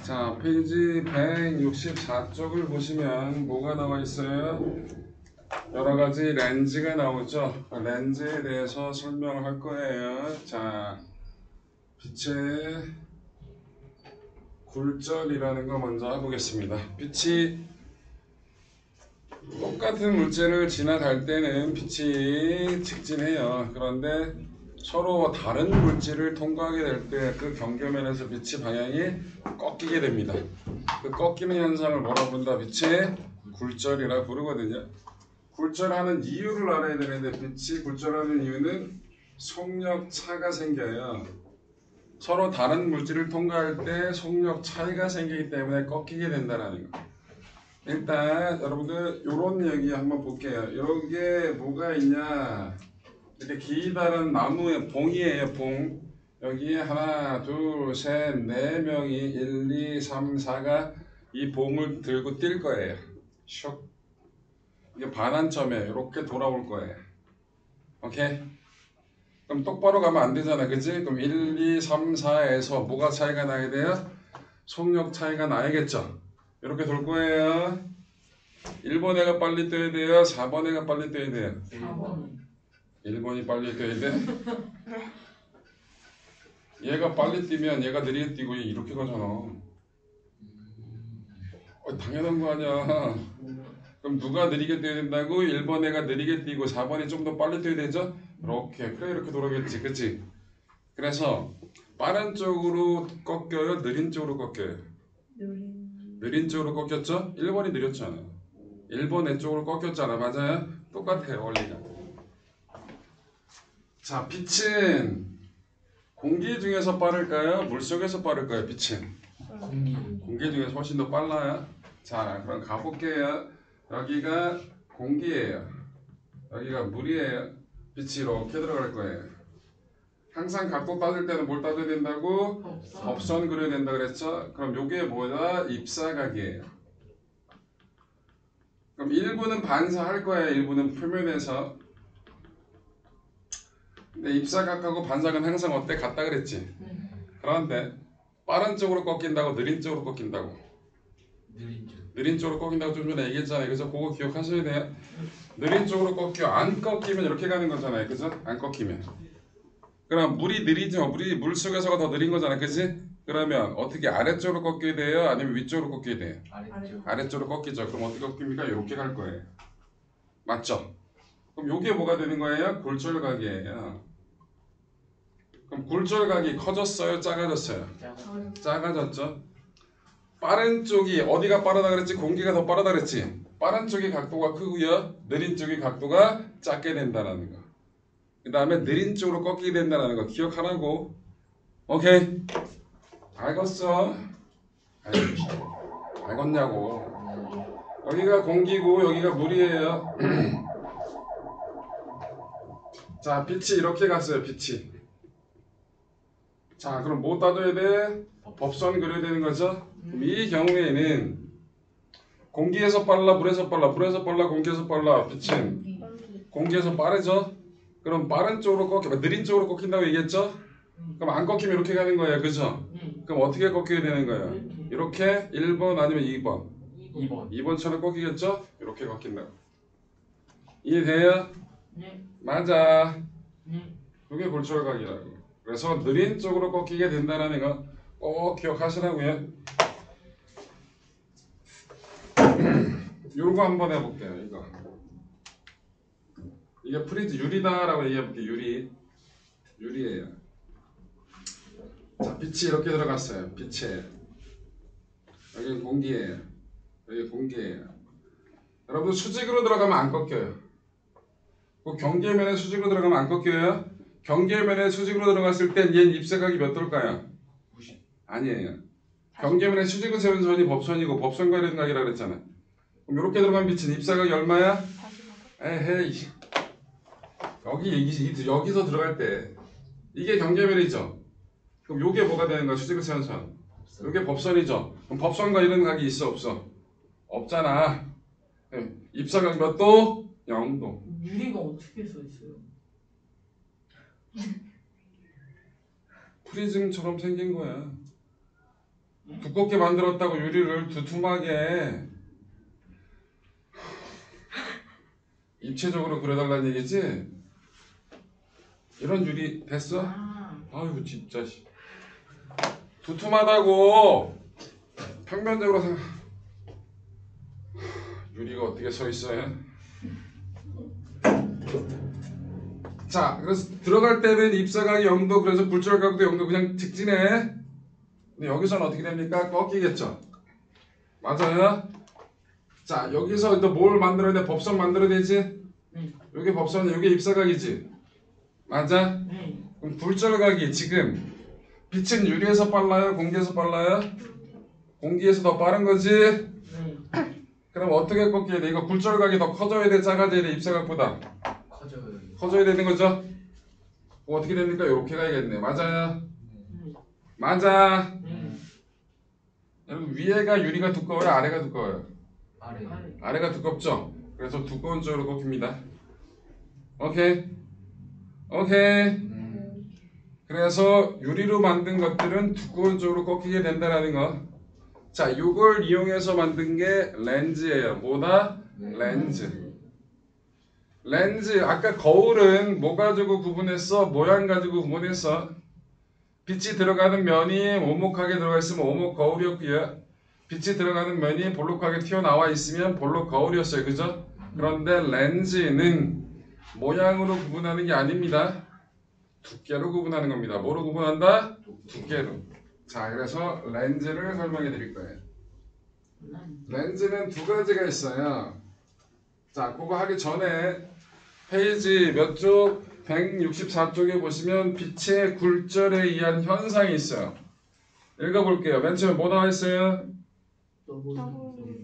자, 페이지 164쪽을 보시면 뭐가 나와 있어요? 여러 가지 렌즈가 나오죠. 렌즈에 대해서 설명을 할 거예요. 자, 빛의 굴절이라는 거 먼저 해보겠습니다. 빛이 똑같은 물체를 지나갈 때는 빛이 직진해요. 그런데 서로 다른 물질을 통과하게 될 때 그 경계면에서 빛의 방향이 꺾이게 됩니다. 그 꺾이는 현상을 뭐라 부른다? 빛의 굴절이라 부르거든요. 굴절하는 이유를 알아야 되는데 빛이 굴절하는 이유는 속력 차가 생겨요. 서로 다른 물질을 통과할 때 속력 차이가 생기기 때문에 꺾이게 된다는 거. 일단 여러분들 이런 얘기 한번 볼게요. 여기에 뭐가 있냐? 이렇게 기다란 나무의 봉이에요. 봉. 여기에 하나, 둘, 셋, 네 명이 1, 2, 3, 4가 이 봉을 들고 뛸 거예요. 슉. 이게 반환점에 이렇게 돌아올 거예요. 오케이? 그럼 똑바로 가면 안 되잖아. 그치? 그럼 1, 2, 3, 4에서 뭐가 차이가 나게 돼요? 속력 차이가 나야겠죠? 이렇게 돌 거예요. 1번 애가 빨리 뛰어야 돼요? 4번 애가 빨리 뛰어야 돼요? 4번. 1번이 빨리 뛰어야 돼? 얘가 빨리 뛰면 얘가 느리게 뛰고 얘 이렇게 가잖아. 당연한 거 아니야. 그럼 누가 느리게 뛰어야 된다고? 1번 애가 느리게 뛰고 4번이 좀 더 빨리 뛰어야 되죠? 이렇게. 그래 이렇게 돌아오겠지. 그치? 그래서 빠른 쪽으로 꺾여요? 느린 쪽으로 꺾여요? 느린 쪽으로 꺾였죠? 1번이 느렸잖아. 1번 내 쪽으로 꺾였잖아. 맞아요? 똑같아요. 원리가. 자, 빛은 공기 중에서 빠를까요? 물속에서 빠를까요? 빛은? 공기 중에서 훨씬 더 빨라요. 자, 그럼 가볼게요. 여기가 공기예요. 여기가 물이에요. 빛이 이렇게 들어갈 거예요. 항상 각도 따질 때는 뭘 따져야 된다고? 법선 그려야 된다 그랬죠? 그럼 요게 뭐다? 입사각이에요. 그럼 일부는 반사할 거예요. 일부는 표면에서. 근데 입사각하고 반사각은 항상 어때? 같다 그랬지? 그런데 빠른 쪽으로 꺾인다고 느린 쪽으로 꺾인다고? 느린 쪽으로 꺾인다고 좀 전에 얘기했잖아요. 그래서 그거 기억하셔야 돼요. 느린 쪽으로 꺾여. 안 꺾이면 이렇게 가는 거잖아요. 그죠? 안 꺾이면. 그럼 물이 느리죠. 물이 물속에서가 더 느린 거잖아요. 그치? 그러면 어떻게 아래쪽으로 꺾여야 돼요? 아니면 위쪽으로 꺾여야 돼요? 아래쪽으로 꺾이죠. 그럼 어떻게 꺾입니까? 이렇게 갈 거예요. 맞죠? 그럼 요게 뭐가 되는 거예요? 굴절각이에요. 그럼 굴절각이 커졌어요? 작아졌어요? 작아졌죠? 빠른 쪽이 어디가 빠르다 그랬지? 공기가 더 빠르다 그랬지? 빠른 쪽이 각도가 크고요. 느린 쪽이 각도가 작게 된다는 거. 그 다음에 느린 쪽으로 꺾이게 된다는 거 기억하라고. 오케이? 알겠어? 알겠냐고. 여기가 공기고 여기가 물이에요. 자, 빛이 이렇게 갔어요. 빛이. 자, 그럼 뭐 따져야 돼? 법선 그려야 되는 거죠? 그럼 이 경우에는 공기에서 빨라, 물에서 빨라, 물에서 빨라, 공기에서 빨라. 빛은 공기에서 빠르죠? 그럼 빠른 쪽으로 꺾여, 느린 쪽으로 꺾인다고 얘기했죠? 그럼 안 꺾이면 이렇게 가는 거예요. 그죠? 그럼 어떻게 꺾여야 되는 거예요? 이렇게 1번 아니면 2번? 2번처럼 꺾이겠죠? 이렇게 꺾인다고. 이해돼요? 네. 맞아. 네. 그게 굴절각이라고. 그래서 느린 쪽으로 꺾이게 된다는 거 꼭 기억하시라고요. 요거 한번 해볼게요. 이거. 이게 프리즈 유리다라고 얘기해볼게요. 유리예요. 자, 빛이 이렇게 들어갔어요. 빛이에요. 여기 공기예요. 여기 공기예요. 여러분 수직으로 들어가면 안 꺾여요. 그 경계면에 수직으로 들어가면 안 꺾여요. 경계면에 수직으로 들어갔을 땐 얘는 입사각이 몇 돌까요? 90. 아니에요. 경계면에 수직을 세운 선이 법선이고 법선과련각이라고 그랬잖아. 그럼 이렇게 들어간 빛은 입사각이 얼마야? 에헤이. 여기서 들어갈 때 이게 경계면이죠. 그럼 요게 뭐가 되는 거야? 수직을 세운 선. 요게 법선이죠. 그럼 법선과 이런 각이 있어 없어? 없잖아. 입사각 몇 도? 0도. 유리가 어떻게 써 있어요? 프리즘처럼 생긴 거야. 두껍게 만들었다고 유리를 두툼하게 입체적으로 그려달라는 얘기지? 이런 유리 됐어? 아, 아이고 진짜 두툼하다고 평면적으로 생각 유리가 어떻게 서 있어요? 자, 그래서 들어갈 때는 입사각이 0도, 그래서 굴절각도 0도 그냥 직진해. 근데 여기서는 어떻게 됩니까? 꺾이겠죠? 맞아요? 자, 여기서 또 뭘 만들어야 돼? 법선 만들어야 되지? 네. 여기 법선이, 여기 입사각이지? 맞아? 네. 그럼 굴절각이 지금 빛은 유리에서 빨라요? 공기에서 빨라요? 공기에서 더 빠른 거지? 네. 그럼 어떻게 꺾여야 돼? 이거 굴절각이 더 커져야 돼? 작아져야 돼? 입사각보다? 커져요. 커져야 되는 거죠? 어떻게 됩니까? 이렇게 가야겠네. 맞아요? 네. 맞아. 네. 여러분 위에가 유리가 두꺼워요? 아래가 두꺼워요? 아래. 아래. 아래가 두껍죠? 그래서 두꺼운 쪽으로 꺾입니다. 오케이? 오케이? 그래서 유리로 만든 것들은 두꺼운 쪽으로 꺾이게 된다라는 거. 자, 이걸 이용해서 만든 게 렌즈예요. 뭐다? 렌즈. 렌즈. 아까 거울은 뭐 가지고 구분했어? 모양 가지고 구분했어. 빛이 들어가는 면이 오목하게 들어가 있으면 오목 거울이었고요. 빛이 들어가는 면이 볼록하게 튀어나와 있으면 볼록 거울이었어요. 그죠? 그런데 렌즈는 모양으로 구분하는 게 아닙니다. 두께로 구분하는 겁니다. 뭐로 구분한다? 두께로. 자, 그래서 렌즈를 설명해 드릴 거예요. 렌즈는 두 가지가 있어요. 자, 그거 하기 전에 페이지 몇 쪽? 164쪽에 보시면 빛의 굴절에 의한 현상이 있어요. 읽어볼게요. 맨 처음에 뭐 나와 있어요?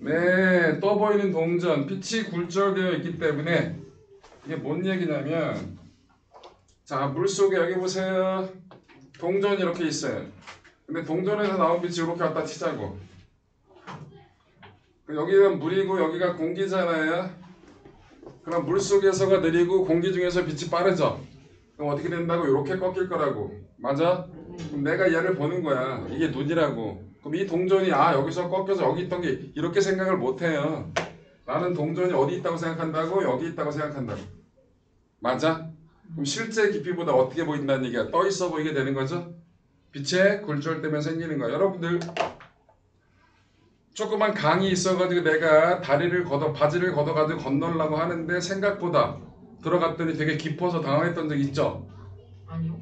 네, 떠 보이는 동전. 빛이 굴절되어 있기 때문에 이게 뭔 얘기냐면, 자, 물속에 여기 보세요. 동전이 이렇게 있어요. 근데 동전에서 나온 빛이 이렇게 갖다 치자고. 여기는 물이고 여기가 공기잖아요. 그럼 물속에서가 느리고 공기 중에서 빛이 빠르죠. 그럼 어떻게 된다고? 이렇게 꺾일 거라고. 맞아? 그럼 내가 얘를 보는 거야. 이게 눈이라고. 그럼 이 동전이 여기서 꺾여서 여기 있던 게 이렇게 생각을 못 해요. 나는 동전이 어디 있다고 생각한다고? 여기 있다고 생각한다고. 맞아? 그럼 실제 깊이보다 어떻게 보인다는 얘기야? 떠 있어 보이게 되는 거죠? 빛의 굴절 때문에 생기는 거야. 여러분들 조그만 강이 있어가지고 내가 바지를 걷어가지고 건너려고 하는데 생각보다 들어갔더니 되게 깊어서 당황했던 적 있죠? 아니요.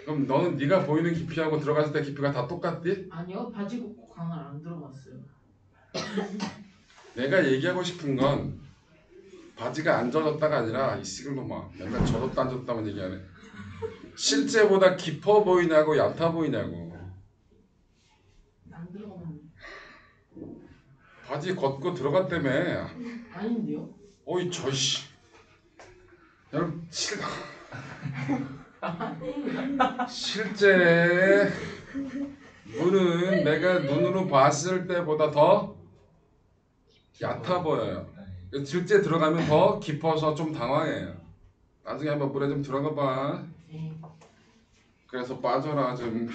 그럼 너는 네가 보이는 깊이하고 들어갔을 때 깊이가 다 똑같디? 아니요. 바지 걷고 강을 안 들어갔어요. 내가 얘기하고 싶은 건 바지가 안 젖었다가 아니라 이 시글놈아 맨날 젖었다 안 젖었다만 얘기하네. 실제보다 깊어 보이냐고 얕아 보이냐고. 안 들어가면 바지 걷고 들어갔다며. 아닌데요? 어이 저씨. 여러분 실제 물은 내가 눈으로 봤을 때보다 더 얕아 보여요. 실제 들어가면 더 깊어서 좀 당황해요. 나중에 한번 물에 좀 들어가 봐. 네. 그래서 빠져라 좀.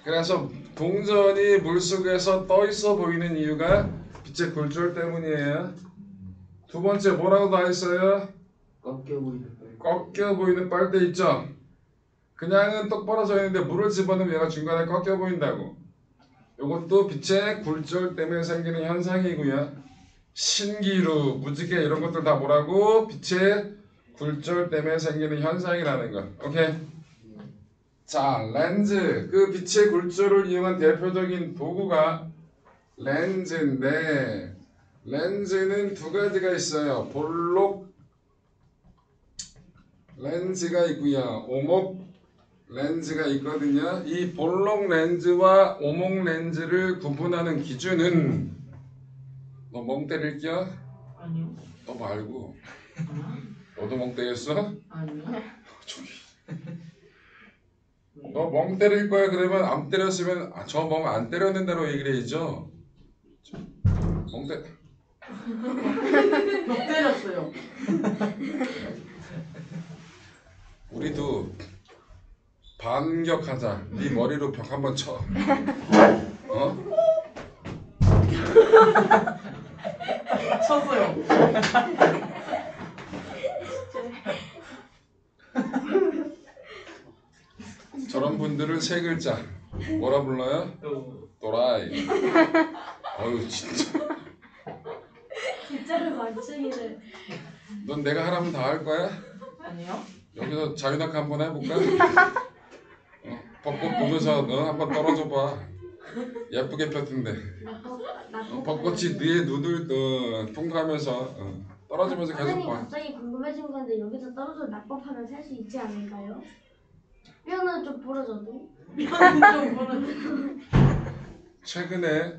그래서 동전이 물속에서 떠 있어 보이는 이유가 빛의 굴절 때문이에요. 두 번째 뭐라고 나와 있어요? 꺾여 보이는 거. 꺾여 보이는 빨대 있죠? 그냥은 똑바로 서 있는데 물을 집어넣으면 얘가 중간에 꺾여 보인다고. 이것도 빛의 굴절 때문에 생기는 현상이고요. 신기루, 무지개 이런 것들 다 뭐라고? 빛의 굴절 때문에 생기는 현상이라는 거. 오케이? 자, 렌즈. 그 빛의 굴절을 이용한 대표적인 도구가 렌즈인데, 렌즈는 두 가지가 있어요. 볼록 렌즈가 있고요. 오목 렌즈가 있거든요. 이 볼록 렌즈와 오목 렌즈를 구분하는 기준은, 너 멍 때릴게요? 아니요. 너 말고. 아, 너도 멍 때렸어? 아니요. 저기. 왜? 너 멍 때릴 거야. 그러면 안 때렸으면 저 멍 안 때렸는다고 얘기를 해야죠. 멍 때. 벽 때렸어요. 우리도 반격하자. 네 머리로 벽 한번 쳐. 어? 쳤어요. 저런 분들을 세 글자 뭐라 불러요? 또라이. 어휴 진짜. 진짜로 맞추기를. 넌 내가 하라면 다 할 거야? 아니요? 여기서 자유낙하 한번 해볼까? 벚꽃 보면서 너 한번 떨어져 봐. 예쁘게 폈던데. 벚꽃이 네 눈을 통과하면서 떨어지면서 계속 선생님 봐. 갑자기 궁금해진 건데 여기서 떨어져 낙법하면 살 수 있지 않을까요? 뼈는 좀 부러져도. 좀 보는. 최근에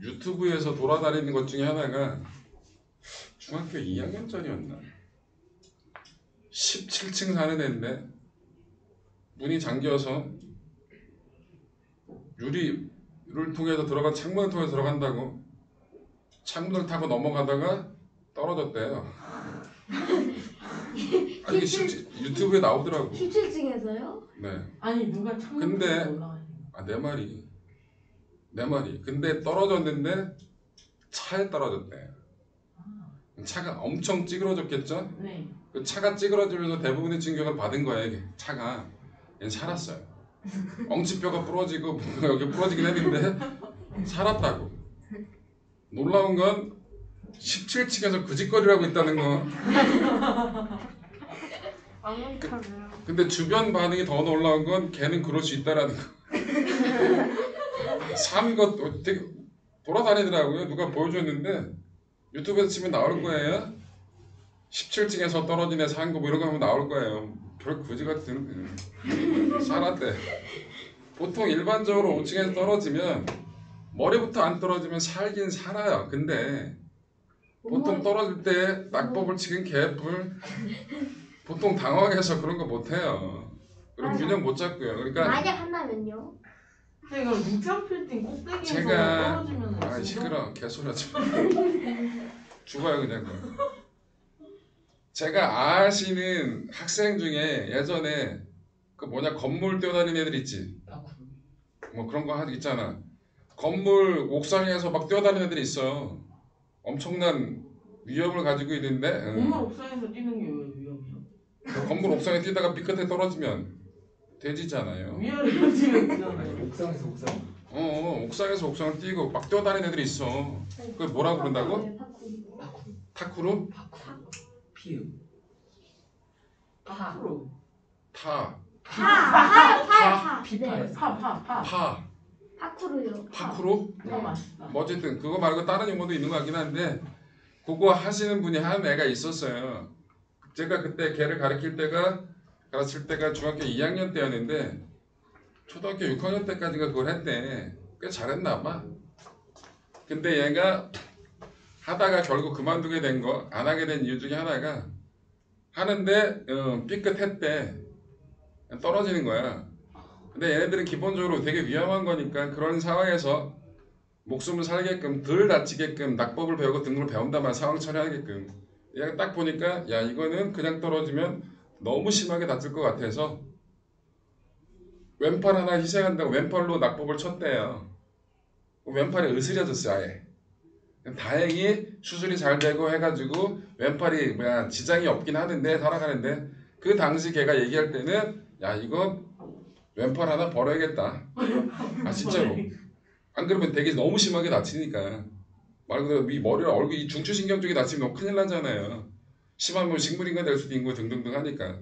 유튜브에서 돌아다니는 것 중에 하나가 중학교 2학년 전이었나? 17층 사는 애인데 문이 잠겨서 유리를 통해서 창문을 통해서 들어간다고 창문을 타고 넘어가다가 떨어졌대요. 아니 유튜브에 나오더라고. 17층에서요? 네. 아니 누가 창문 근데- 올라가요? 내 말이. 근데 떨어졌는데 차에 떨어졌대. 차가 엄청 찌그러졌겠죠? 네. 그 차가 찌그러지면서 대부분의 충격을 받은 거야 이게. 차가. 얘는 살았어요. 엉치뼈가 부러지고 여기 부러지긴 했는데 살았다고. 놀라운 건 17층에서 그 짓거리라고 있다는 거. 아무렇잖아요. 근데 주변 반응이 더 놀라운 건 걔는 그럴 수 있다라는 거. 산 것 되게 돌아다니더라고요. 누가 보여줬는데 유튜브에서 치면 나올 거예요. 17층에서 떨어진 애 산 거 뭐 이런 거 하면 나올 거예요. 별 거지 같은 살았대. 보통 일반적으로 5층에서 떨어지면 머리부터 안 떨어지면 살긴 살아요. 근데 보통 떨어질 때 낙법을 치긴 개뿔. 보통 당황해서 그런 거 못해요. 그리고 균형 못 잡고요. 그러니까 만약 한다면요? 근데 이거 육상 필딩 꼭대기에서 제가 떨어지면 아 시끄러 개소리 하지 마. 죽어요 그냥. 제가 아시는 학생 중에 예전에 그 건물 뛰어다니는 애들 있지. 뭐 그런 거 있잖아. 건물 옥상에서 막 뛰어다니는 애들이 있어. 엄청난 위험을 가지고 있는데 건물 옥상에서 뛰는 게 왜 위험해요? 건물 옥상에 뛰다가 삐끗에 떨어지면 돼지잖아요. 위험을 가지면 되잖아요. 옥상에서 옥상에서 옥상을 뛰고 막 뛰어다니는 애들이 있어. 그걸 뭐라고 그런다고? 네, 파쿠르. 타쿠르? 피읍 앞으로. 타. 파. 피파에서. 네. 파. 파쿠르요. 파쿠르? 그거 맛있다. 뭐 어쨌든 그거 말고 다른 용어도 있는 것 같긴 한데 그거 하시는 분이 한 애가 있었어요. 제가 그때 걔를 가르칠 때가 중학교 2학년 때였는데 초등학교 6학년 때까지가 그걸 했대. 꽤 잘했나 봐. 근데 얘가 하다가 결국 그만두게 된 거, 안 하게 된 이유 중에 하나가 하는데 삐끗했대. 떨어지는 거야. 근데 얘네들은 기본적으로 되게 위험한 거니까 그런 상황에서 목숨을 살게끔 덜 다치게끔 낙법을 배우고 등록을 배운다만 상황 처리하게끔 얘가 딱 보니까 야 이거는 그냥 떨어지면 너무 심하게 다칠 것 같아서 왼팔 하나 희생한다고 왼팔로 낙법을 쳤대요. 왼팔이 으스려졌어요 아예. 다행히 수술이 잘 되고 해가지고 왼팔이 지장이 없긴 하는데 살아가는데 그 당시 걔가 얘기할 때는 야 이거 왼팔 하나 버려야겠다. 아 진짜로. 안 그러면 되게 너무 심하게 다치니까 말 그대로 이 머리랑 얼굴 이 중추신경 쪽이 다치면 너무 큰일 나잖아요. 심하면 식물인간 될 수도 있고 등등등 하니까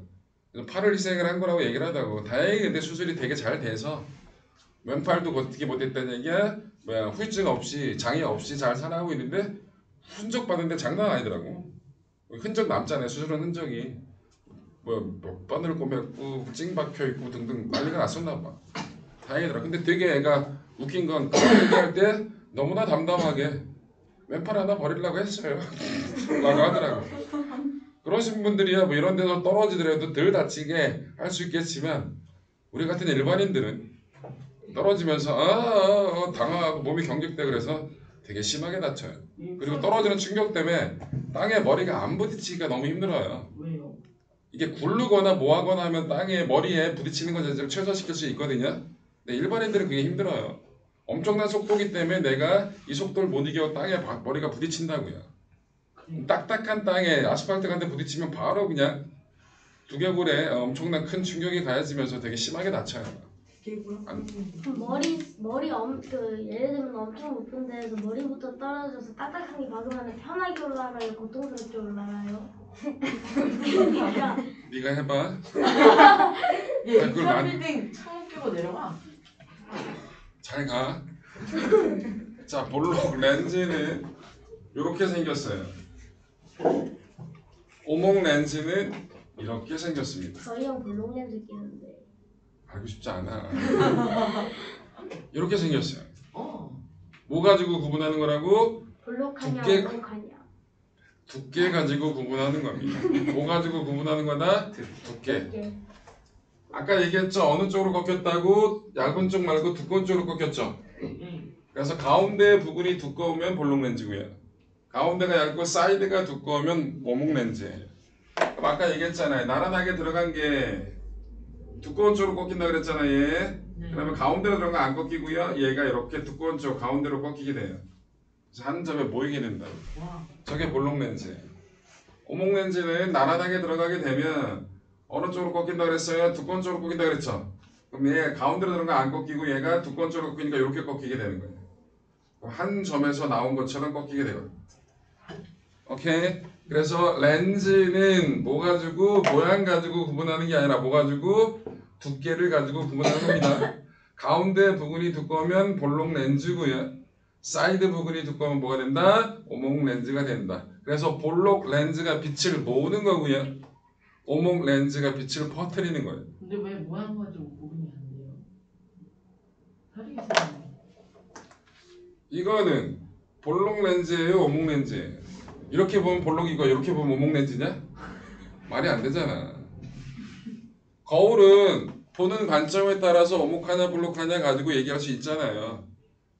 그래서 팔을 희생을 한 거라고 얘기를 하다고. 다행히 근데 수술이 되게 잘 돼서 왼팔도 어떻게 못했다는 얘기야. 후유증 없이 장애 없이 잘 살아가고 있는데 흔적 봤는데 장난 아니더라고. 흔적 남잖아요. 수술한 흔적이 바늘 꼬맸고 찡 박혀있고 등등 난리가 났었나 봐. 다행이더라. 근데 되게 애가 웃긴 건 그런 얘기할 때 너무나 담담하게 왼팔 하나 버리려고 했어요 라고 하더라고. 그러신 분들이야 뭐 이런 데서 떨어지더라도 덜 다치게 할 수 있겠지만 우리 같은 일반인들은 떨어지면서 당황하고 몸이 경직돼 그래서 되게 심하게 다쳐요. 그리고 떨어지는 충격 때문에 땅에 머리가 안 부딪히기가 너무 힘들어요. 왜요? 이게 굴르거나 뭐하거나 하면 땅에 머리에 부딪히는 것 자체를 최소화시킬 수 있거든요. 근데 일반인들은 그게 힘들어요. 엄청난 속도기 때문에 내가 이 속도를 못 이겨 땅에 머리가 부딪힌다고요. 딱딱한 땅에 아스팔트 같은 데 부딪히면 바로 그냥 두개골에 엄청난 큰 충격이 가해지면서 되게 심하게 다쳐요. 그 예를 들면 엄청 높은 데에서 머리부터 떨어져서 딱딱한 게 박으면 편하게 올라가요? 고통스럽게 올라가요? 네가 해봐. 얘 그걸 난- 2차 빌딩 창문 끼고 내려가. 잘 가. 자, 볼록 렌즈는 이렇게 생겼어요. 오목 렌즈는 이렇게 생겼습니다. 저희 형 블록 렌즈 끼는데 알고 싶지 않아. 이렇게 생겼어요. 뭐 가지고 구분하는 거라고? 블록하냐 두께- 오목하냐. 두께 가지고 구분하는 겁니다. 뭐 가지고 구분하는 거다? 두께. 예. 아까 얘기했죠. 어느 쪽으로 꺾였다고? 얇은 쪽 말고 두꺼운 쪽으로 꺾였죠. 그래서 가운데 부분이 두꺼우면 볼록 렌즈고요. 가운데가 얇고 사이드가 두꺼우면 오목 렌즈예요. 그럼 아까 얘기했잖아요. 나란하게 들어간 게 두꺼운 쪽으로 꺾인다 그랬잖아요. 얘. 그러면 가운데로 들어간 거 안 꺾이고요. 얘가 이렇게 두꺼운 쪽 가운데로 꺾이게 돼요. 그래서 한 점에 모이게 된다. 저게 볼록 렌즈예요. 오목 렌즈는 나란하게 들어가게 되면 어느 쪽으로 꺾인다 그랬어요? 두꺼운 쪽으로 꺾인다 그랬죠? 그럼 얘 가운데로 들어간 거 안 꺾이고 얘가 두꺼운 쪽으로 꺾이니까 이렇게 꺾이게 되는 거예요. 그럼 한 점에서 나온 것처럼 꺾이게 되거든요. 오케이? 그래서 렌즈는 뭐 가지고 모양 가지고 구분하는 게 아니라 뭐 가지고 두께를 가지고 구분하는 겁니다. 가운데 부분이 두꺼우면 볼록 렌즈고요. 사이드 부분이 두꺼우면 뭐가 된다? 오목 렌즈가 된다. 그래서 볼록 렌즈가 빛을 모으는 거고요. 오목 렌즈가 빛을 퍼뜨리는 거예요. 근데 왜 모양 가지고 구분이 안 돼요? 다르게 생겼네. 이거는 볼록 렌즈예요, 오목 렌즈예요. 이렇게 보면 볼록이고 이렇게 보면 오목 렌즈냐? 말이 안 되잖아. 거울은 보는 관점에 따라서 오목하냐 볼록하냐 가지고 얘기할 수 있잖아요.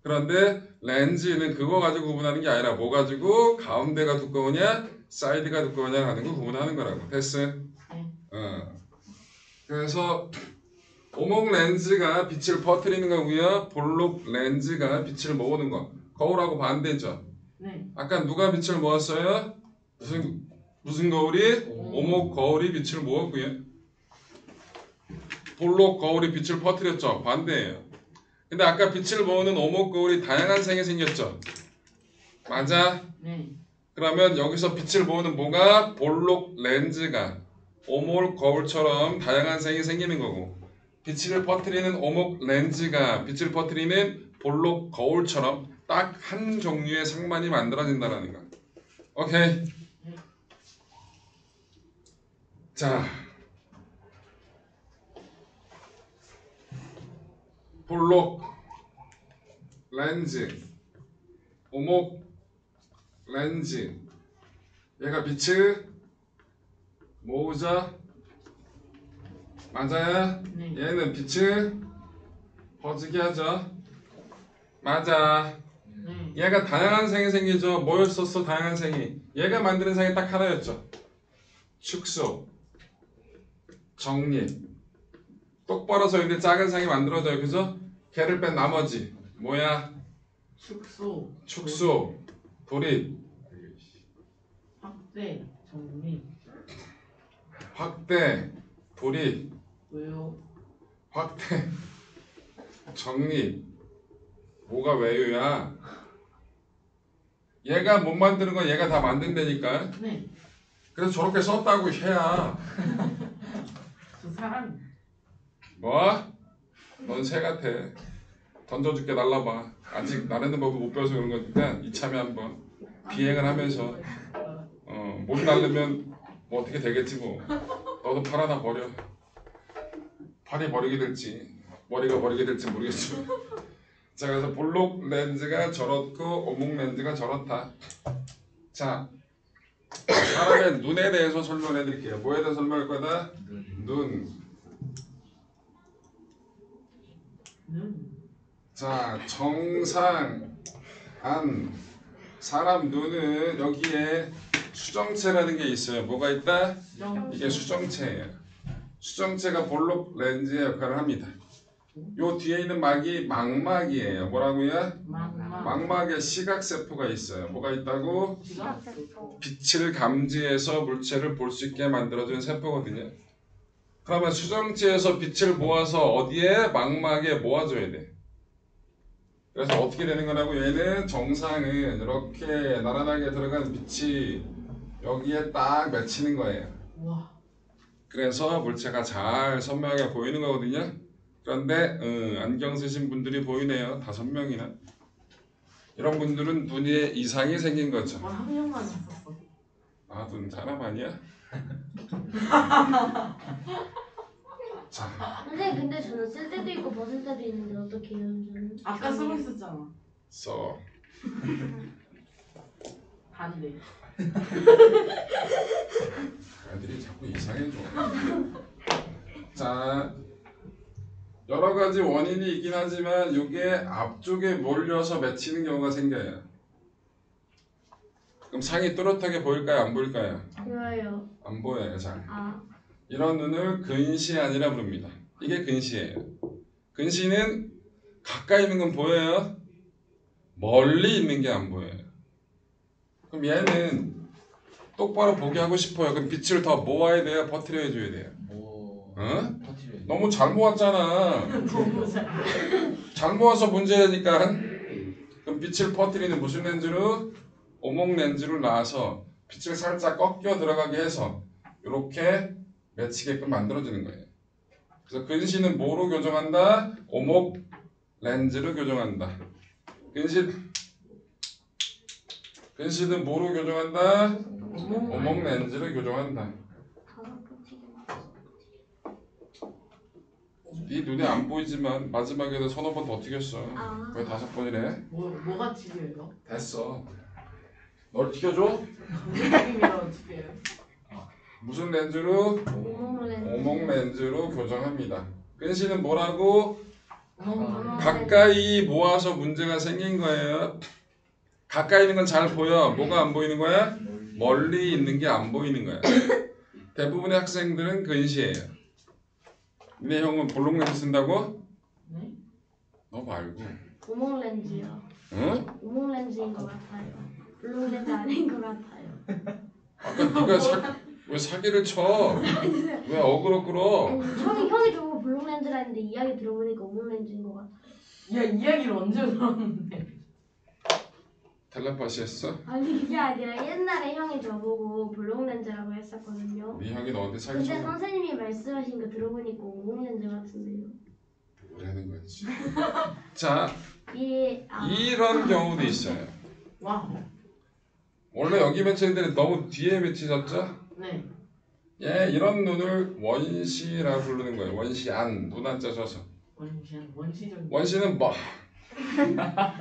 그런데 렌즈는 그거 가지고 구분하는 게 아니라 뭐 가지고 가운데가 두꺼우냐 사이드가 두꺼우냐 하는 거 구분하는 거라고. 됐어? 그래서 오목 렌즈가 빛을 퍼뜨리는 거고요. 볼록 렌즈가 빛을 모으는 거. 거울하고 반대죠. 네. 아까 누가 빛을 모았어요? 무슨 거울이? 오목 거울이 빛을 모았고요. 볼록 거울이 빛을 퍼뜨렸죠. 반대예요. 근데 아까 빛을 모으는 오목 거울이 다양한 색이 생겼죠. 맞아? 네. 그러면 여기서 빛을 모으는 뭐가? 볼록 렌즈가 오목 거울처럼 다양한 색이 생기는 거고, 빛을 퍼뜨리는 오목 렌즈가 빛을 퍼뜨리는 볼록 거울처럼 딱 한 종류의 상만이 만들어진다는 거. 오케이. 자, 볼록 렌즈, 오목 렌즈. 얘가 빛을 모으죠. 맞아요? 네. 얘는 빛을 퍼지게 하죠. 맞아. 네. 얘가 다양한 색이 생기죠. 뭐였었어? 다양한 색이. 얘가 만드는 색이 딱 하나였죠. 축소, 정립. 똑바로 서 있는데 작은 색이 만들어져요. 그죠? 걔를 뺀 나머지 뭐야? 축소, 축소, 돌입, 확대, 정리. 확대, 돌입, 왜요? 확대, 정립. 뭐가 왜요야? 얘가 못 만드는 건 얘가 다 만든다니까. 네. 그래서 저렇게 썼다고 해야. 저 사람. 뭐? 넌 새 같아. 던져줄게 날라봐. 아직 나르는 법을 못 배워서 그런 거니까 이참에 한번 비행을 하면서 못 날르면 뭐 어떻게 되겠지 뭐. 너도 팔 하나 버려. 팔이 버리게 될지 머리가 버리게 될지 모르겠지만. 자, 그래서 볼록 렌즈가 저렇고 오목 렌즈가 저렇다. 자, 사람의 눈에 대해서 설명해 드릴게요. 뭐에 대해서 설명할 거다? 눈. 자, 정상 안 사람 눈은 여기에 수정체라는 게 있어요. 뭐가 있다? 수정. 이게 수정체예요. 수정체가 볼록 렌즈의 역할을 합니다. 요 뒤에 있는 막이 망막이에요. 뭐라고요? 망막에 시각세포가 있어요. 뭐가 있다고? 빛을 감지해서 물체를 볼 수 있게 만들어주는 세포거든요. 그러면 수정체에서 빛을 모아서 어디에? 망막에 모아줘야 돼. 그래서 어떻게 되는 거냐고, 얘는 정상은 이렇게 나란하게 들어간 빛이 여기에 딱 맺히는 거예요. 와. 그래서 물체가 잘 선명하게 보이는 거거든요. 그런데 안경 쓰신 분들이 보이네요. 5명이나. 이런 분들은 눈에 이상이 생긴 거죠. 와, 한 명만 있었어. 아, 눈 사람 아니야? 자, 선생님 근데 저는 쓸 때도 있고 벗을 때도 있는데 어떻게 해요? 저는 아까 쓰고 있었잖아. 써. 다리래. 애들이 자꾸 이상해져. 자, 여러 가지 원인이 있긴 하지만 이게 앞쪽에 몰려서 맺히는 경우가 생겨요. 그럼 상이 또렷하게 보일까요? 안 보일까요? 보여요. 안 보여요. 잘. 아, 이런 눈을 근시안이라 부릅니다. 이게 근시예요. 근시는 가까이 있는 건 보여요? 멀리 있는 게 안 보여요. 그럼 얘는 똑바로 보게 하고 싶어요. 그럼 빛을 더 모아야 돼요? 퍼뜨려 줘야 돼요? 뭐 응? 터트려야 돼. 너무 잘 모았잖아. 너무 잘. 잘 모아서 문제니까. 그럼 빛을 퍼뜨리는 무슨 렌즈로? 오목 렌즈로 놔서 빛을 살짝 꺾여 들어가게 해서 이렇게 맺히게끔 만들어주는 거예요. 그래서 근시는 뭐로 교정한다? 오목 렌즈로 교정한다. 근시는 뭐로 교정한다? 오목 렌즈로 교정한다. 네 눈에 안 보이지만 마지막에도 서너 번 더 튀겼어. 아. 왜 5번이래? 뭐가 튀겨요? 됐어. 널 튀겨줘? 선생님이랑 튀겨요. 무슨 렌즈로? 오목 렌즈. 오목 렌즈로 교정합니다. 근시는 뭐라고? 어머. 가까이 모아서 문제가 생긴 거예요. 가까이 있는 건 잘 보여. 뭐가 안 보이는 거야? 멀리 있는 게 안 보이는 거야. 대부분의 학생들은 근시예요. 근데 형은 볼록 렌즈 쓴다고? 네? 너 말고. 오목 렌즈요. 응? 오목 렌즈인 것 같아요. 블록 렌즈 아닌 것 같아요. 아까 네가 왜 사기를 쳐? 왜 어그로 끌어? 아니, 형이 저보고 블록 렌즈라 했는데 이야기 들어보니까 오목 렌즈인 것 같아요. 야, 이야기를 언제 들었는데? 텔레파시 했어? 아니 그게 아니라 옛날에 형이 저보고 블록 렌즈라고 했었거든요. 네 형이 너한테 사기 근데 쳐? 선생님이 말씀하신 거 들어보니까 오목 렌즈 같은데요. 뭐라는 거지? 자, 아. 이런 경우도 있어요. 와. 원래 여기 맺히는데 너무 뒤에 맺히셨죠? 네. 예, 이런 눈을 원시라고 부르는 거예요. 원시안, 눈 한자 써서. 원시적인. 원시는 뭐?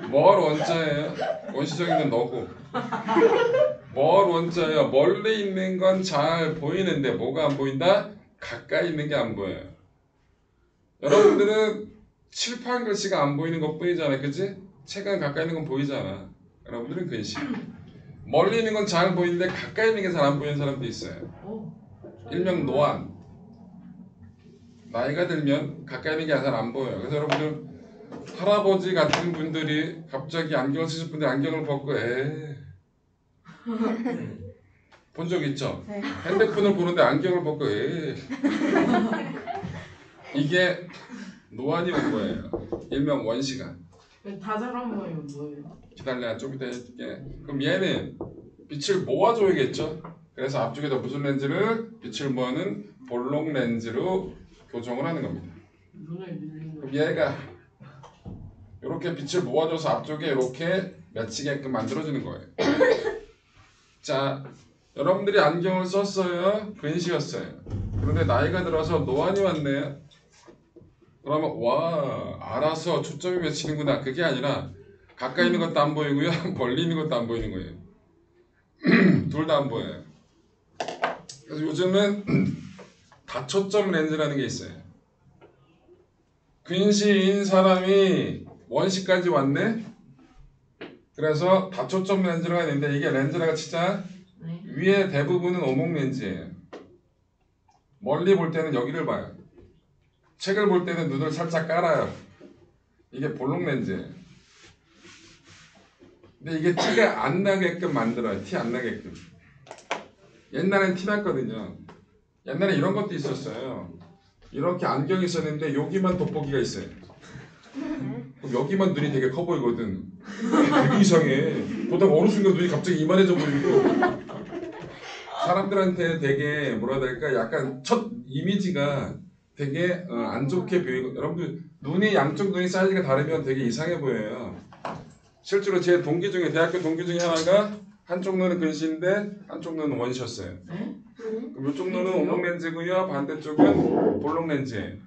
뭘 원자예요? 원시적인 건 너고. 뭘 원자예요? 멀리 있는 건 잘 보이는데 뭐가 안 보인다? 가까이 있는 게 안 보여요. 여러분들은 칠판 글씨가 안 보이는 것 뿐이잖아요. 그치? 책은 가까이 있는 건 보이잖아. 여러분들은 근시. 멀리 있는 건 잘 보이는데 가까이 있는 게 잘 안 보이는 사람도 있어요. 오. 일명 노안. 나이가 들면 가까이 있는 게 잘 안 보여요. 그래서 여러분들 할아버지 같은 분들이 갑자기 안경을 쓰실 분들 안경을 벗고 본 적 있죠? 네. 핸드폰을 보는데 안경을 벗고 이게 노안이 온 거예요. 일명 원시간. 다자란 거예요, 뭐예요? 기다려, 좀 이따 해줄게. 그럼 얘는 빛을 모아줘야겠죠? 그래서 앞쪽에다 무슨 렌즈를? 빛을 모아는 볼록 렌즈로 교정을 하는 겁니다. 눈을 밀는 거. 그럼 얘가 이렇게 빛을 모아줘서 앞쪽에 이렇게 맺히게끔 만들어주는 거예요. 자, 여러분들이 안경을 썼어요. 근시였어요. 그런데 나이가 들어서 노안이 왔네요. 그러면 와, 알아서 초점이 맺히는구나. 그게 아니라 가까이 있는 것도 안 보이고요. 멀리 있는 것도 안 보이는 거예요. 둘 다 안 보여요. 그래서 요즘은 다초점 렌즈라는 게 있어요. 근시인 사람이 원시까지 왔네. 그래서 다초점 렌즈가 있는데 이게 렌즈라고 치자. 네. 위에 대부분은 오목 렌즈예요. 멀리 볼 때는 여기를 봐요. 책을 볼 때는 눈을 살짝 깔아요. 이게 볼록 렌즈예요. 근데 이게 티가 안 나게끔 만들어요. 티 안 나게끔. 옛날엔 티 났거든요. 옛날에 이런 것도 있었어요. 이렇게 안경이 있었는데 여기만 돋보기가 있어요. 그럼 여기만 눈이 되게 커 보이거든. 되게 이상해. 보다가 어느 순간 눈이 갑자기 이만해져 보이고 사람들한테 되게 뭐라 해야 될까 약간 첫 이미지가 되게 안 좋게 보이고 여러분들 눈이 양쪽 눈이 사이즈가 다르면 되게 이상해 보여요. 실제로 제 동기 중에 대학교 동기 중에 하나가 한쪽 눈은 근시인데 한쪽 눈은 원시였어요. 네? 그럼 이쪽 눈은 오목 렌즈고요. 반대쪽은 볼록 렌즈예요.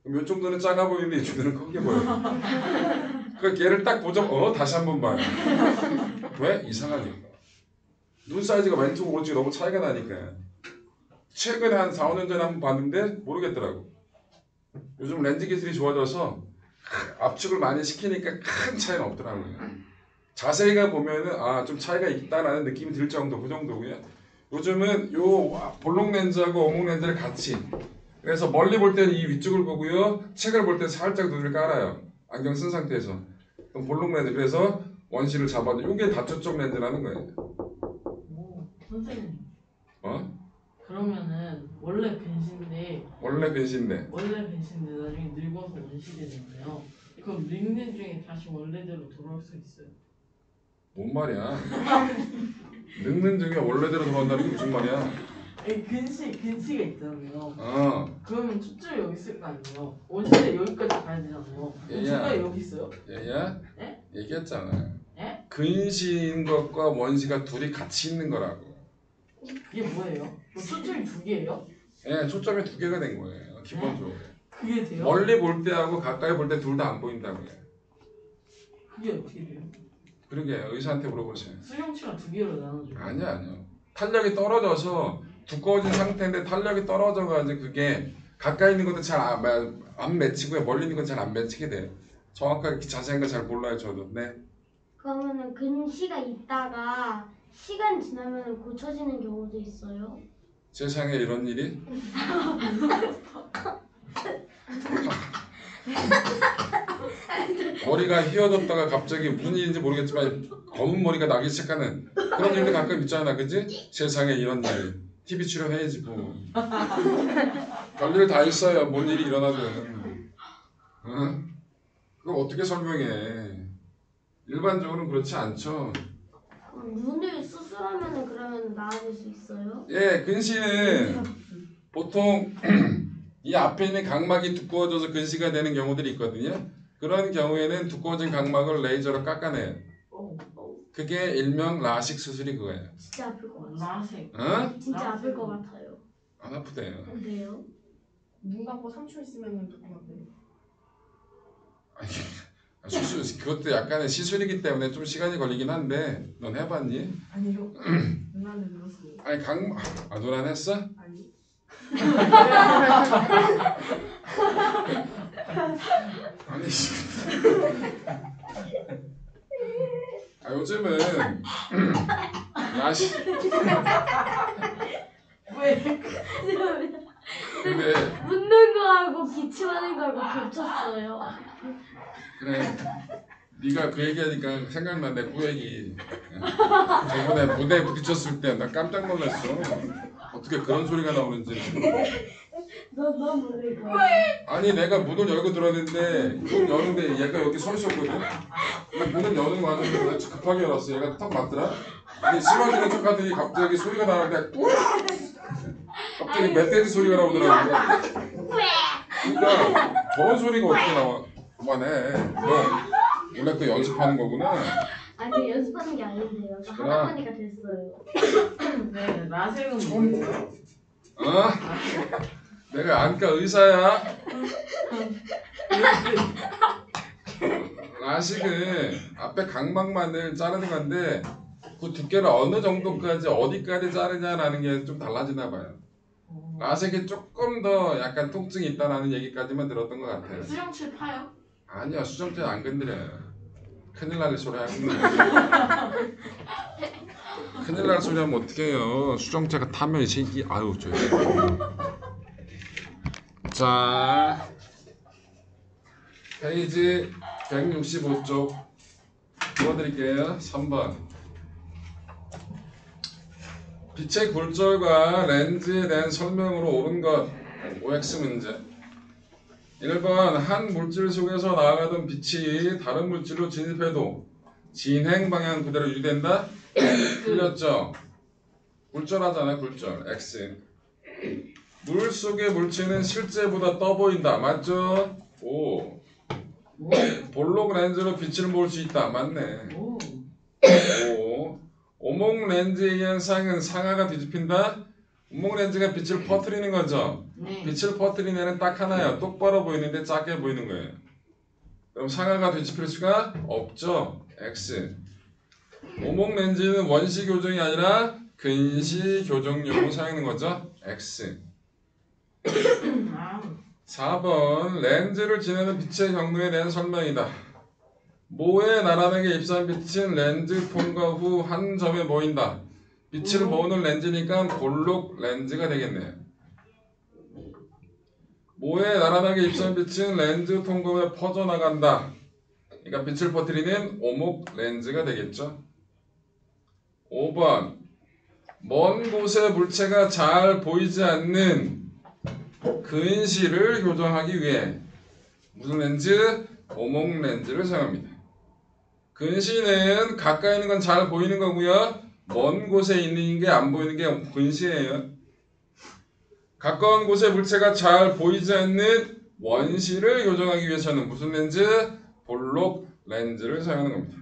그럼 이쪽 눈은 작아 보이는데 이쪽 눈은 크게 보여요. 그러니까 얘를 딱 보자 다시 한번 봐요. 왜? 이상하니까. 눈 사이즈가 왼쪽 오른쪽이 너무 차이가 나니까요. 최근에 한 4, 5년 전에 한번 봤는데 모르겠더라고. 요즘 렌즈 기술이 좋아져서 압축을 많이 시키니까 큰 차이는 없더라고요. 자세히 가 보면은 좀 차이가 있다라는 느낌이 들 정도 그 정도고요. 요즘은 요 볼록 렌즈하고 오목 렌즈를 같이 그래서 멀리 볼 때는 이 위쪽을 보고요. 책을 볼 때 살짝 눈을 깔아요. 안경 쓴 상태에서. 그럼 볼록 렌즈 그래서 원시를 잡아도 이게 다초점 렌즈라는 거예요. 오, 선생님. 어? 그러면은 원래 근시인데 원래 근시인데 나중에 늙어서 원시가 되잖아요. 그럼 늙는 중에 다시 원래대로 돌아올 수 있어요? 뭔 말이야? 늙는 중에 원래대로 돌아온다는 게 무슨 말이야? 아니, 근시가 있잖아요. 그러면 초점이 여기 있을 거 아니에요? 원시대 여기까지 가야 되잖아요. 얘야. 제가 여기 있어요? 얘야? 네? 얘기했잖아. 네? 근시인 것과 원시가 둘이 같이 있는 거라고. 이게 뭐예요? 초점이 두 개예요? 예, 초점이 두 개가 된 거예요. 기본적으로. 그게 돼요? 멀리 볼 때하고 가까이 볼 때 둘 다 안 보인다고요. 그게 어떻게 돼요? 그러게 의사한테 물어보세요. 수용치가 두 개로 나눠져요. 아니요. 탄력이 떨어져서 두꺼워진 상태인데 탄력이 떨어져가지고 그게 가까이 있는 것도 잘 안 맺히고요. 멀리 있는 건 잘 안 맺히게 돼요. 정확하게 자세한 거 잘 몰라요 저도. 네. 그러면은 근시가 있다가 시간 지나면 고쳐지는 경우도 있어요. 세상에 이런 일이? 머리가 휘어졌다가 갑자기 무슨 일인지 모르겠지만 검은 머리가 나기 시작하는 그런 일도 가끔 있잖아, 그지? 세상에 이런 일. TV 출연해야지 뭐. 별일 다 있어요. 뭔 일이 일어나든. 응? 그거 어떻게 설명해? 일반적으로는 그렇지 않죠. 눈을 수술하면은 그러면 나아질 수 있어요? 예, 근시는 보통 이 앞에 있는 각막이 두꺼워져서 근시가 되는 경우들이 있거든요. 그런 경우에는 두꺼워진 각막을 레이저로 깎아내요. 그게 일명 라식 수술이 그거예요. 진짜 아플 것 같아요. 라섹. 어? 진짜 아플 것 같아요. 안 아프대요. 근데요? 눈 감고 3초 있으면 조금한데. 수술 그것도 약간의 시술이기 때문에 좀 시간이 걸리긴 한데 넌 해봤니? 아니요. 누나한테 들었어요. 아니 각막 눈 안 했어? 아니. 아니 요즘은 라식 왜? 근데 묻는 거하고 기침하는 거하고 겹쳤어요. 그래 네가 그 얘기하니까 생각나 내 꾸얘기. 저번에 무대에 부딪혔을 때 나 깜짝 놀랐어. 어떻게 그런 소리가 나오는지. 너 모를 거야. 아니 내가 문을 열고 들어왔는데 문 여는데 얘가 여기 서 있었거든. 근데 문을 여는 과정에서 내가 급하게 열었어. 얘가 턱 맞더라. 근데 심하게 척하더니 갑자기 소리가 나는데 갑자기 멧돼지 소리가 나오더라고. 그러니까 저런 소리가 어떻게 나와? 그만해. 너 원래 그 연습하는 거구나. 아니 연습하는 게 아닌데요. 저 하다 보니까 됐어요. 네, 라섹은 뭐예요? 어? 내가 안과 의사야. 라식은 앞에 각막만을 자르는 건데 그 두께를 어느 정도까지 어디까지 자르냐라는 게 좀 달라지나 봐요. 라섹이 조금 더 약간 통증이 있다라는 얘기까지만 들었던 것 같아요. 수정칠 파요? 아니요, 수정제 안 건드려요. 큰일 날 소리 하겠네. 큰일 날 소리 하면 어떡해요. 수정체가 타면 이 새끼. 아유 저. 자 페이지 165쪽 보여드릴게요. 3번 빛의 굴절과 렌즈에 대한 설명으로 옳은 것 OX 문제 1번 한 물질 속에서 나아가던 빛이 다른 물질로 진입해도 진행 방향 그대로 유지된다? 틀렸죠? 굴절하잖아요. 굴절 X 물 속의 물체는 실제보다 떠 보인다. 맞죠? 오 볼록 렌즈로 빛을 볼 수 있다. 맞네. 오. 오 오목 렌즈에 의한 상은 상하가 뒤집힌다? 오목 렌즈가 빛을 퍼뜨리는 거죠? 네. 빛을 퍼뜨리는 애는 딱 하나야. 똑바로 보이는데 작게 보이는 거예요. 그럼 상하가 뒤집힐 수가 없죠. X. 오목 렌즈는 원시 교정이 아니라 근시 교정용으로 사용하는 거죠. X. 아. 4번 렌즈를 지나는 빛의 경로에 대한 설명이다. 모에 나란하게 입사한 빛은 렌즈 통과 후 한 점에 모인다. 빛을 모으는 렌즈니까 볼록 렌즈가 되겠네요. 모에 나란하게 입사한 빛은 렌즈 통과 후에 퍼져나간다. 그러니까 빛을 퍼뜨리는 오목 렌즈가 되겠죠. 5번 먼 곳의 물체가 잘 보이지 않는 근시를 교정하기 위해 무슨 렌즈? 오목 렌즈를 사용합니다. 근시는 가까이 있는 건 잘 보이는 거고요. 먼 곳에 있는 게 안 보이는 게 근시예요. 가까운 곳에 물체가 잘 보이지 않는 원시를 교정하기 위해서는 무슨 렌즈? 볼록 렌즈를 사용하는 겁니다.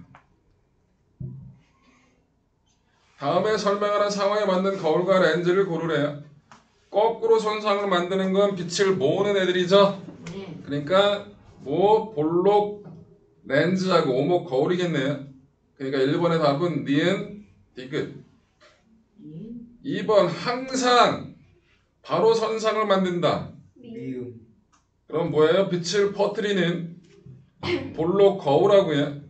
다음에 설명하는 상황에 맞는 거울과 렌즈를 고르래요. 거꾸로 손상을 만드는 건 빛을 모으는 애들이죠. 네. 그러니까 뭐 볼록 렌즈하고 오목 거울이겠네요. 그러니까 1번의 답은 니은 디귿. 2번 항상 바로 선상을 만든다. 미음. 그럼 뭐예요? 빛을 퍼뜨리는 볼록 거울하고요.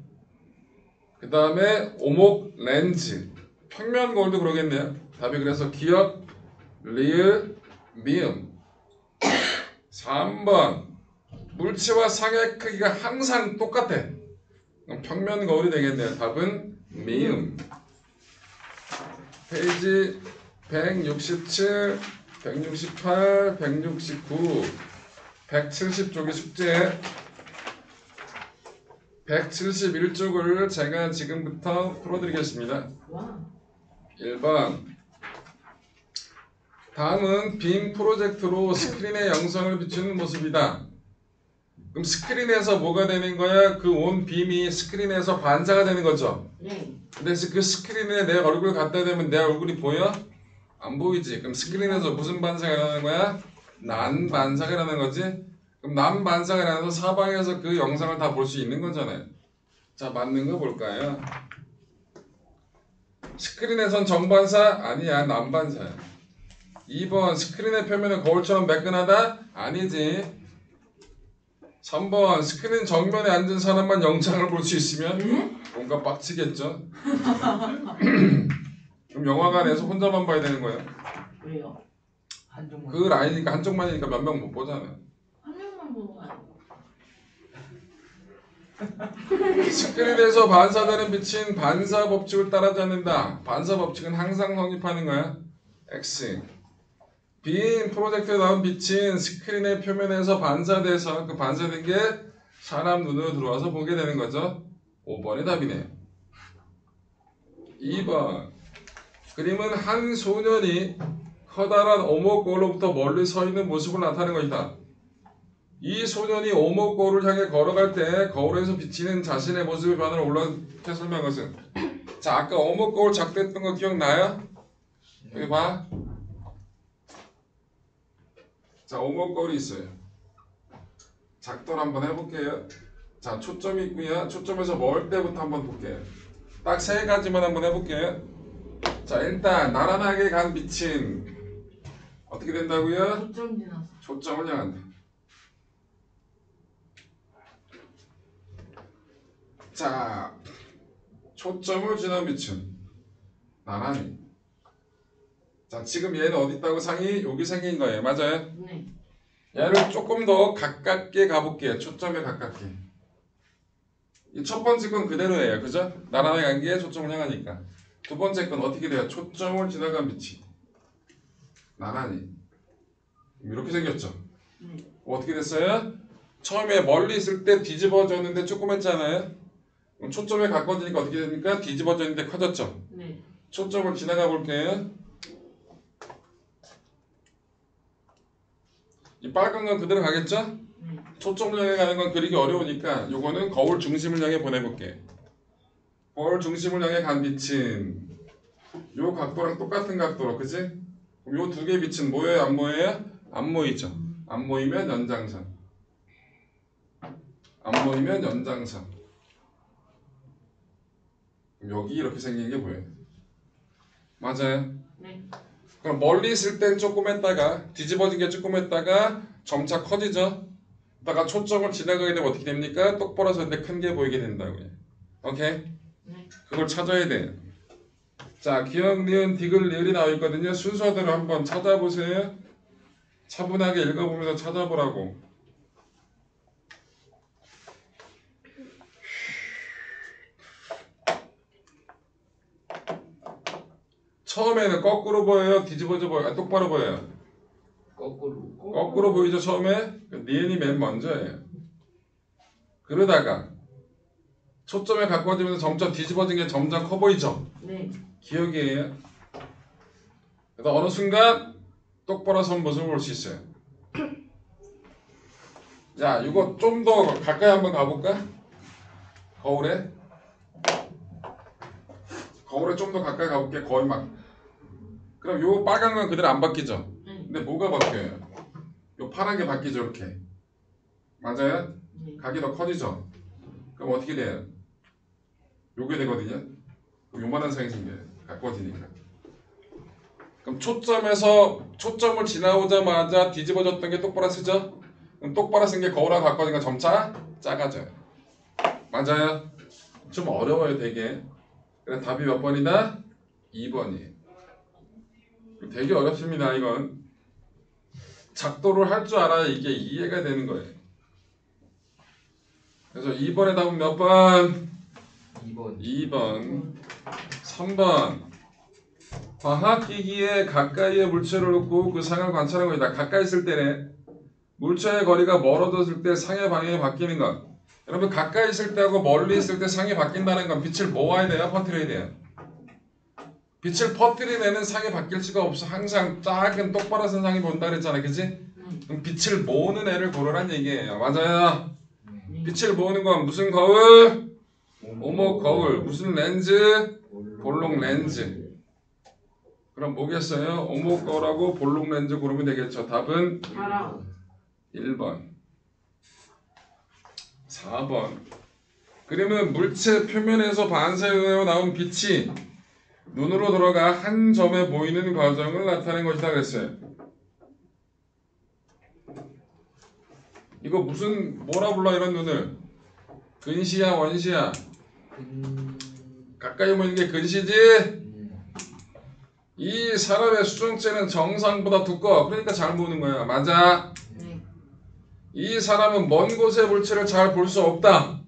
그 다음에 오목 렌즈. 평면 거울도 그러겠네요. 답이 그래서 기역, 리을, 미음. 3번 물체와 상의 크기가 항상 똑같아. 그럼 평면 거울이 되겠네요. 답은 미음. 페이지 167, 168, 169, 170쪽의 숙제 171쪽을 제가 지금부터 풀어드리겠습니다. 와. 1번 다음은 빔 프로젝터로 스크린에 영상을 비추는 모습이다. 그럼 스크린에서 뭐가 되는 거야? 그 온 빔이 스크린에서 반사가 되는 거죠. 네. 근데 그 스크린에 내 얼굴을 갖다 대면 내 얼굴이 보여? 안 보이지. 그럼 스크린에서 무슨 반사가 일어나는 거야? 난 반사가 일어나는 거지. 그럼 난 반사가 일어나서 사방에서 그 영상을 다 볼 수 있는 거잖아요. 자, 맞는 거 볼까요? 스크린에선 정반사? 아니야, 난반사야. 2번 스크린의 표면은 거울처럼 매끈하다? 아니지. 3번 스크린 정면에 앉은 사람만 영상을 볼 수 있으면 뭔가 빡치겠죠? 그럼 영화관에서 혼자만 봐야 되는 거예요. 왜요? 한쪽만. 그 라인이니까 한쪽만이니까 몇 명 못 보잖아. 한 명만 보고 가요. 스크린에서 반사되는 빛은 반사 법칙을 따르지 않는다. 반사 법칙은 항상 성립하는 거야. X. 빔 프로젝터에 나온 빛은 스크린의 표면에서 반사돼서 그 반사된 게 사람 눈으로 들어와서 보게 되는 거죠. 5번이 답이네요. 2번 그림은 한 소년이 커다란 오목거울로부터 멀리 서 있는 모습을 나타내는 것이다. 이 소년이 오목거울을 향해 걸어갈 때 거울에서 비치는 자신의 모습의 변화를 올라게 설명한 것은 자 아까 오목거울 작동했던 거 기억나요? 여기 봐. 자 오목거울이 있어요. 작동 한번 해볼게요. 자 초점이 있고요. 초점에서 멀 때부터 한번 볼게요. 딱 세 가지만 한번 해볼게요. 자 일단 나란하게 간 빛은 어떻게 된다고요? 초점 지나서. 초점을 향한다. 자, 초점을 지난 빛은 나란히. 자, 지금 얘는 어디 있다고 상이? 여기 생긴 거예요. 맞아요? 네. 얘를 조금 더 가깝게 가볼게요. 초점에 가깝게. 이 첫 번째 건 그대로예요. 그죠? 나란히 간 게 초점을 향하니까. 두 번째 건 어떻게 돼요? 초점을 지나간 빛이 나란히. 이렇게 생겼죠? 네. 어떻게 됐어요? 처음에 멀리 있을 때 뒤집어졌는데 조금 했잖아요? 그럼 초점에 가까워지니까 어떻게 됩니까? 뒤집어졌는데 커졌죠? 네. 초점을 지나가 볼게요. 이 빨간 건 그대로 가겠죠? 네. 초점을 향해 가는 건 그리기 어려우니까 요거는 거울 중심을 향해 보내볼게. 거울 중심을 향해 간 빛은 요 각도랑 똑같은 각도로, 그지? 그럼 요 두 개의 빛은 모여요? 안 모여요? 안 모이죠. 안 모이면 연장선. 안 모이면 연장선. 그럼 여기 이렇게 생긴 게 보여요. 맞아요? 네. 그럼 멀리 있을 땐 조금 했다가 뒤집어진 게 조금 했다가 점차 커지죠. 그러다가 초점을 지나가게 되면 어떻게 됩니까? 똑바로 섰는데 큰 게 보이게 된다고요. 오케이? 네. 그걸 찾아야 돼요. 자, 기억, 니은, 디귿, 리을이 나와 있거든요. 순서대로 한번 찾아보세요. 차분하게 읽어보면서 찾아보라고. 처음에는 거꾸로 보여요? 뒤집어져 보여요? 아, 똑바로 보여요? 거꾸로. 거꾸로 보이죠, 처음에? 니은이 맨 먼저예요. 그러다가 초점에 가까워지면서 점점 뒤집어진 게 점점 커 보이죠? 네. 기억이에요. 그래서 어느 순간 똑바로 선 모습을 볼 수 있어요. 자, 이거 좀 더 가까이 한번 가볼까? 거울에 좀 더 가까이 가볼게. 거의 막. 그럼 요 빨간 건 그대로 안 바뀌죠? 네. 근데 뭐가 바뀌어요? 요 파란 게 바뀌죠, 이렇게. 맞아요? 네. 각이 더 커지죠? 그럼 어떻게 돼요? 요게 되거든요. 요만한 상이 생겨요. 가까워지니까. 그럼 초점을 지나오자마자 뒤집어졌던 게 똑바로 쓰죠? 그럼 똑바로 쓴 게 거울하고 가까워지니까 점차 작아져요. 맞아요? 좀 어려워요, 되게. 그래, 답이 몇 번이다? 2번이에요. 되게 어렵습니다, 이건. 작도를 할 줄 알아야 이게 이해가 되는 거예요. 그래서 2번의 답은 몇 번? 2번. 2번. 3번. 과학기기에 가까이에 물체를 놓고 그 상을 관찰하는 것이다. 가까이 있을 때는 물체의 거리가 멀어졌을 때 상의 방향이 바뀌는 것. 여러분, 가까이 있을 때하고 멀리 있을 때 상이 바뀐다는 건 빛을 모아야 돼요? 퍼뜨려야 돼요? 빛을 퍼뜨리내는 상이 바뀔 수가 없어. 항상 작은 똑바로 선 상이 본다 그랬잖아, 그지? 그럼 빛을 모으는 애를 고르란 얘기예요. 맞아요? 네. 빛을 모으는 건 무슨 거울? 오목 거울. 무슨 렌즈? 볼록 렌즈. 그럼 뭐겠어요? 오목 거울하고 볼록 렌즈 고르면 되겠죠. 답은 파랑. 1번. 4번. 그러면 물체 표면에서 반사되어 나온 빛이 눈으로 들어가 한 점에 보이는 과정을 나타낸 것이다 그랬어요. 이거 뭐라 불러 이런 눈을? 근시야, 원시야? 가까이 보이는 게 근시지? 이 사람의 수정체는 정상보다 두꺼워. 그러니까 잘 보는 거야. 맞아? 네. 이 사람은 먼 곳의 물체를 잘 볼 수 없다.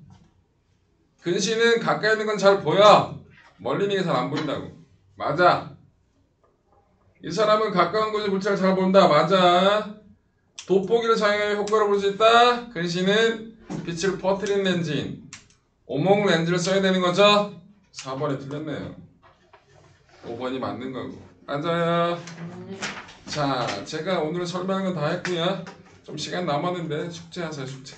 근시는 가까이 있는 건 잘 보여. 멀리 있는 게 잘 안 보인다고. 맞아. 이 사람은 가까운 곳의 물체를 잘 본다. 맞아. 돋보기를 사용해 효과를 볼 수 있다. 근시는 빛을 퍼뜨리는 렌즈인 오목 렌즈를 써야 되는 거죠. 4번이 틀렸네요. 5번이 맞는 거고. 맞아요. 네. 자, 제가 오늘 설명은 다 했고요. 좀 시간 남았는데 숙제하세요, 숙제.